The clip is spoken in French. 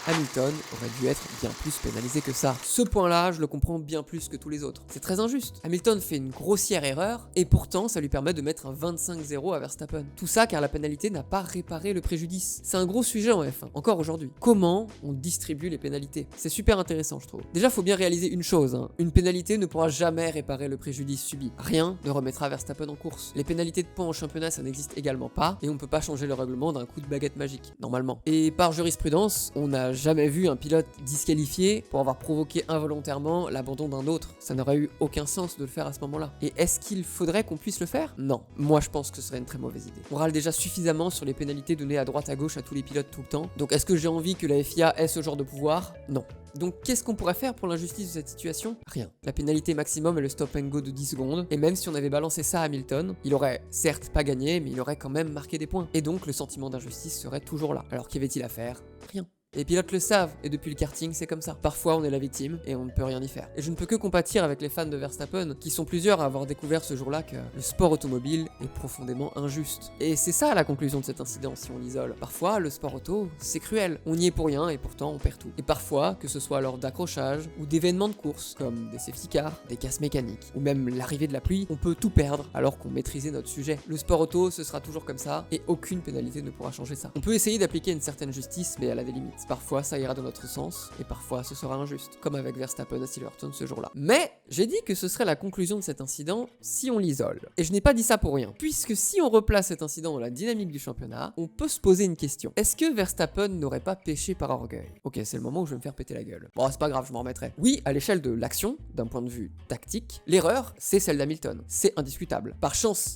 Hamilton aurait dû être bien plus pénalisé que ça. Ce point-là, je le comprends bien plus que tous les autres. C'est très injuste. Hamilton fait une grossière erreur, et pourtant ça lui permet de mettre un 25-0 à Verstappen. Tout ça car la pénalité n'a pas réparé le préjudice. C'est un gros sujet en F1, encore aujourd'hui. Comment on distribue les pénalités? C'est super intéressant, je trouve. Déjà, faut bien réaliser une chose, hein. Une pénalité ne pourra jamais réparer le préjudice subi. Rien ne remettra Verstappen en course. Les pénalités de points en championnat, ça n'existe également pas, et on peut pas changer le règlement d'un coup de baguette magique, normalement. Et par jurisprudence, on n'a jamais vu un pilote disqualifié pour avoir provoqué involontairement l'abandon d'un autre. Ça n'aurait eu aucun sens de le faire à ce moment-là. Et est-ce qu'il faudrait qu'on puisse le faire? Non. Moi, je pense que ce serait une très mauvaise idée. On râle déjà suffisamment sur les pénalités données à droite à gauche à tous les pilotes tout le temps. Donc est-ce que j'ai envie que la FIA ait ce genre de pouvoir? Non. Donc qu'est-ce qu'on pourrait faire pour l'injustice de cette situation? Rien. La pénalité maximum est le stop and go de 10 secondes, et même si on avait balancé ça à Hamilton, il aurait certes pas gagné, mais il aurait quand même marqué des points. Et donc le sentiment d'injustice serait toujours là. Alors qu'avait-il à faire? Rien. Les pilotes le savent, et depuis le karting, c'est comme ça. Parfois, on est la victime, et on ne peut rien y faire. Et je ne peux que compatir avec les fans de Verstappen, qui sont plusieurs à avoir découvert ce jour-là que le sport automobile est profondément injuste. Et c'est ça la conclusion de cet incident, si on l'isole. Parfois, le sport auto, c'est cruel. On y est pour rien, et pourtant, on perd tout. Et parfois, que ce soit lors d'accrochages, ou d'événements de course, comme des safety cars, des casses mécaniques, ou même l'arrivée de la pluie, on peut tout perdre, alors qu'on maîtrisait notre sujet. Le sport auto, ce sera toujours comme ça, et aucune pénalité ne pourra changer ça. On peut essayer d'appliquer une certaine justice, mais elle a des limites. Parfois, ça ira dans notre sens, et parfois, ce sera injuste, comme avec Verstappen à Silverstone ce jour-là. Mais, j'ai dit que ce serait la conclusion de cet incident si on l'isole. Et je n'ai pas dit ça pour rien, puisque si on replace cet incident dans la dynamique du championnat, on peut se poser une question. Est-ce que Verstappen n'aurait pas péché par orgueil? Ok, c'est le moment où je vais me faire péter la gueule. Bon, c'est pas grave, je m'en remettrai. Oui, à l'échelle de l'action, d'un point de vue tactique, l'erreur, c'est celle d'Hamilton. C'est indiscutable. Par chance,